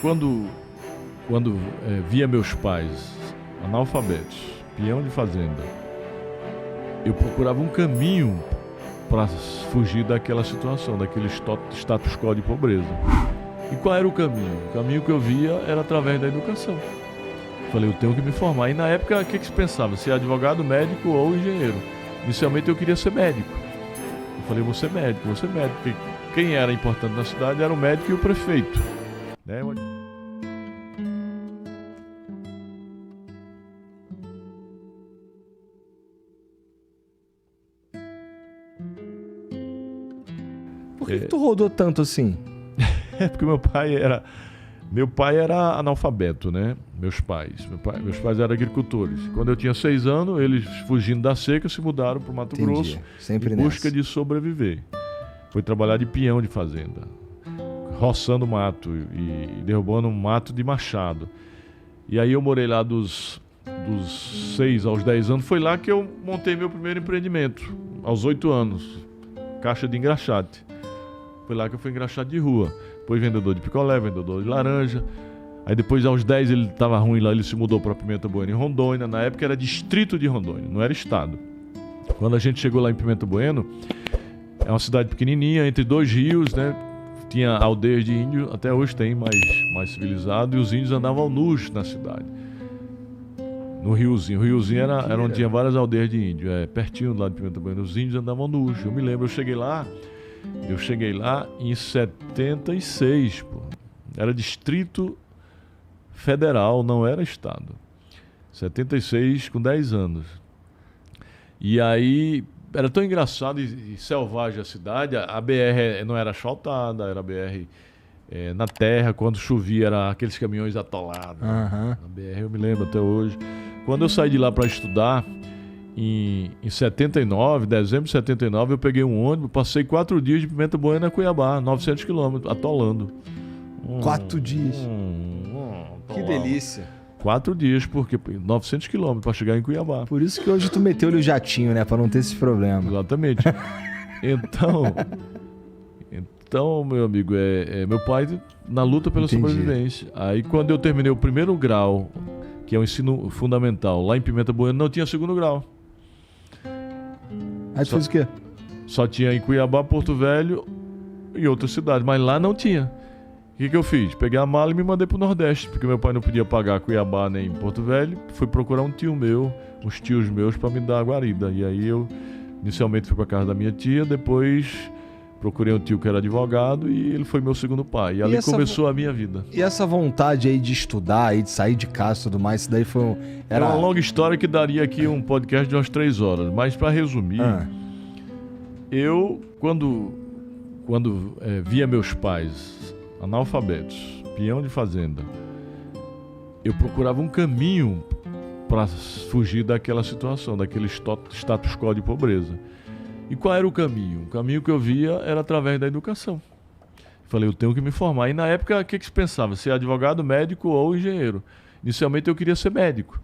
Quando, quando via meus pais analfabetos, peão de fazenda, eu procurava um caminho para fugir daquela situação, daquele status quo de pobreza. E qual era o caminho? O caminho que eu via era através da educação. Falei, eu tenho que me formar. E na época, o que se pensava? Ser advogado, médico ou engenheiro. Inicialmente eu queria ser médico. Eu falei, vou ser médico. Porque quem era importante na cidade era o médico e o prefeito, né? Por que tu rodou tanto assim? É porque meu pai era analfabeto, né? Meus pais eram agricultores. Quando eu tinha 6 anos, eles, fugindo da seca, se mudaram para o Mato Grosso Sempre em busca de sobreviver. Foi trabalhar de peão de fazenda, roçando mato e derrubando mato de machado. E aí eu morei lá dos 6 aos 10 anos. Foi lá que eu montei meu primeiro empreendimento, aos 8 anos, caixa de engraxate. Foi lá que eu fui engraxate de rua. Depois vendedor de picolé, vendedor de laranja. Aí depois, aos 10, ele estava ruim lá, ele se mudou para Pimenta Bueno, em Rondônia. Na época era distrito de Rondônia, não era estado. Quando a gente chegou lá em Pimenta Bueno, é uma cidade pequenininha, entre 2 rios, né? Tinha aldeias de índio, até hoje tem, mais civilizado. E os índios andavam nus na cidade. No riozinho. O riozinho era onde tinha várias aldeias de índio. Pertinho lá de Pimenta Bueno. Os índios andavam nus. Eu me lembro, eu cheguei lá em 76, pô. Era Distrito Federal, não era Estado. 76, com 10 anos. E aí, era tão engraçado e selvagem a cidade. A BR não era asfaltada, era BR na terra. Quando chovia, era aqueles caminhões atolados. Uhum. A BR, eu me lembro até hoje. Quando eu saí de lá para estudar, em 79, dezembro de 79, eu peguei um ônibus, passei 4 dias de Pimenta Bueno a Cuiabá, 900 quilômetros, atolando. 4 dias. Que delícia. 4 dias, porque 900 quilômetros para chegar em Cuiabá. Por isso que hoje tu meteu-lhe o jatinho, né? Para não ter esse problema. Exatamente. Então, meu amigo, meu pai na luta pela sobrevivência. Aí quando eu terminei o primeiro grau, que é o ensino fundamental, lá em Pimenta Bueno, não tinha segundo grau. Aí tu fez o quê? Só tinha em Cuiabá, Porto Velho e outras cidades, mas lá não tinha. O que eu fiz? Peguei a mala e me mandei pro Nordeste, porque meu pai não podia pagar Cuiabá nem Porto Velho. Fui procurar uns tios meus para me dar a guarida. E aí eu inicialmente fui para casa da minha tia, depois procurei um tio que era advogado e ele foi meu segundo pai. E ali começou a minha vida. E essa vontade aí de estudar, aí de sair de casa e tudo mais, isso daí era uma longa história que daria aqui um podcast de umas 3 horas. Mas para resumir, eu, quando via meus pais analfabetos, peão de fazenda, eu procurava um caminho para fugir daquela situação, daquele status quo de pobreza. E qual era o caminho? O caminho que eu via era através da educação. Falei, eu tenho que me formar. E na época, o que se pensava? Ser advogado, médico ou engenheiro. Inicialmente eu queria ser médico.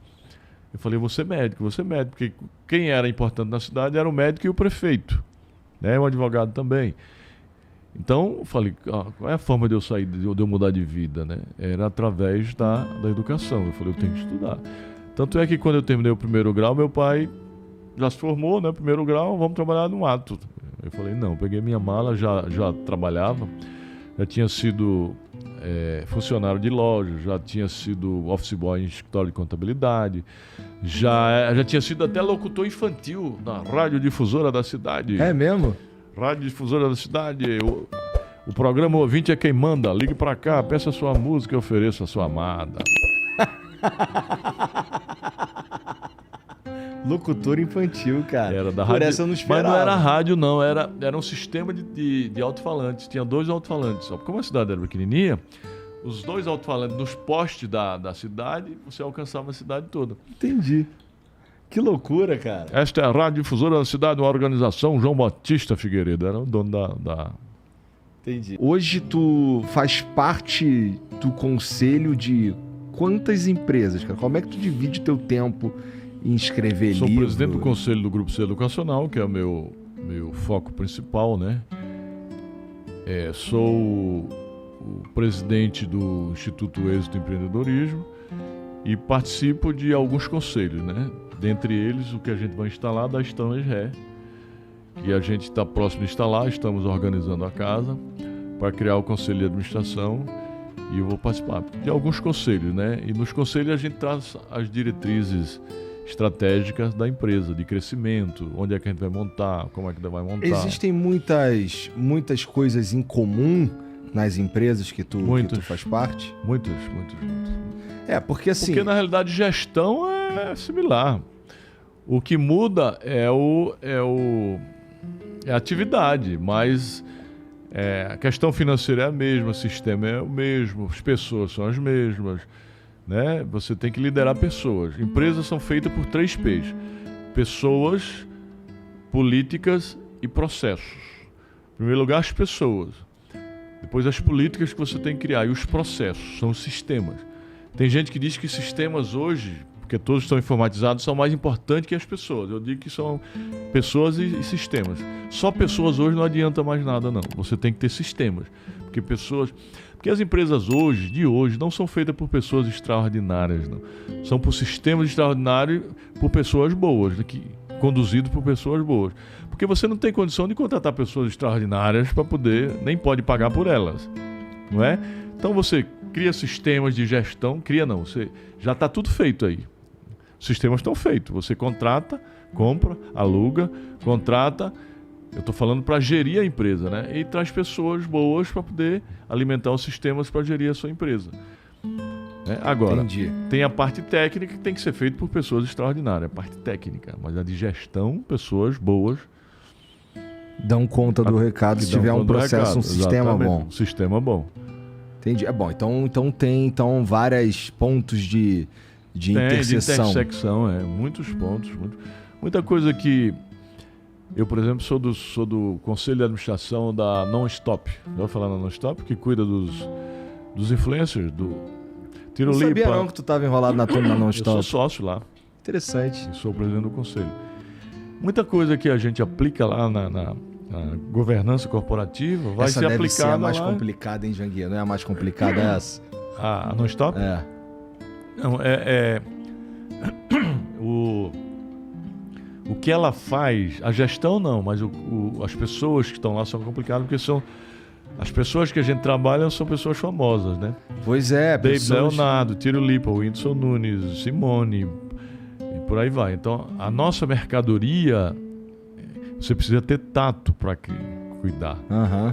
Eu falei, vou ser médico. Porque quem era importante na cidade era o médico e o prefeito, né? O advogado também. Então, eu falei, qual é a forma de eu sair, de eu mudar de vida, né? Era através da educação. Eu falei, eu tenho que estudar. Tanto é que quando eu terminei o primeiro grau, meu pai já se formou, né? Primeiro grau, vamos trabalhar no mato. Eu falei, não, peguei minha mala, já trabalhava, já tinha sido funcionário de loja, já tinha sido office boy em escritório de contabilidade, já tinha sido até locutor infantil na radiodifusora da cidade. É mesmo? Radiodifusora da cidade, o programa Ouvinte é quem manda, ligue pra cá, peça a sua música e ofereça a sua amada. Locutor infantil, cara. Era da Por rádio, essa eu não esperava. mas não era rádio, não. Era um sistema de alto-falantes. Tinha 2 alto-falantes. Como a cidade era pequenininha, os 2 alto-falantes nos postes da cidade, você alcançava a cidade toda. Entendi. Que loucura, cara. Esta é a Rádio Difusora da cidade, uma organização João Batista Figueiredo. Era o dono da... Entendi. Hoje tu faz parte do conselho de quantas empresas, cara? Como é que tu divide teu tempo em escrever livro? Sou presidente do conselho do Grupo C Educacional, que é o meu foco principal, né? Sou o presidente do Instituto Êxito Empreendedorismo e participo de alguns conselhos, né? Dentre eles, o que a gente vai instalar da Estames Ré, que a gente está próximo de instalar, estamos organizando a casa para criar o conselho de administração e eu vou participar de alguns conselhos, né? E nos conselhos a gente traz as diretrizes estratégicas da empresa, de crescimento, onde é que a gente vai montar, como é que vai montar. Existem muitas coisas em comum nas empresas que tu faz parte? Muitas. Porque assim... Porque na realidade gestão é similar. O que muda é a atividade, mas a questão financeira é a mesma, o sistema é o mesmo, as pessoas são as mesmas, né? Você tem que liderar pessoas. Empresas são feitas por 3 P's: pessoas, políticas e processos. Em primeiro lugar, as pessoas. Depois, as políticas que você tem que criar. E os processos, são os sistemas. Tem gente que diz que sistemas hoje, porque todos estão informatizados, são mais importantes que as pessoas. Eu digo que são pessoas e sistemas. Só pessoas hoje não adianta mais nada, não. Você tem que ter sistemas. Porque as empresas de hoje, não são feitas por pessoas extraordinárias, não. São por sistemas extraordinários, por pessoas boas, conduzidos por pessoas boas. Porque você não tem condição de contratar pessoas extraordinárias para poder, nem pode pagar por elas, não é? Então você cria sistemas de gestão, você já está tudo feito aí. Os sistemas estão feitos. Você contrata, compra, aluga, contrata. Eu estou falando para gerir a empresa, né? E traz pessoas boas para poder alimentar os sistemas para gerir a sua empresa. Agora, Entendi. Tem a parte técnica que tem que ser feita por pessoas extraordinárias, a parte técnica. Mas a de gestão, pessoas boas. Dão conta do recado se tiver um processo, um sistema bom. Um sistema bom. Entendi. Bom, então tem vários pontos de interseção. De intersecção, muitos pontos. Muita coisa que... Eu, por exemplo, sou do Conselho de Administração da Non-Stop. Já vou falar na Non-Stop, que cuida dos influencers, do Tiro Lipa. Não sabia não que tu estava enrolado na turma da Non-Stop. Eu sou sócio lá. Interessante. E sou o presidente do conselho. Muita coisa que a gente aplica lá na governança corporativa vai ser aplicada lá. Essa deve ser a mais complicada, hein, Janguia? Não é a mais complicada essa? A Non-Stop? Não, o que ela faz, a gestão não, mas as pessoas que estão lá são complicadas, porque as pessoas que a gente trabalha são pessoas famosas, né? Pois é, David Leonardo, Tiro Lipa, Whindersson Nunes, Simone, e por aí vai. Então, a nossa mercadoria, você precisa ter tato para cuidar. Aham.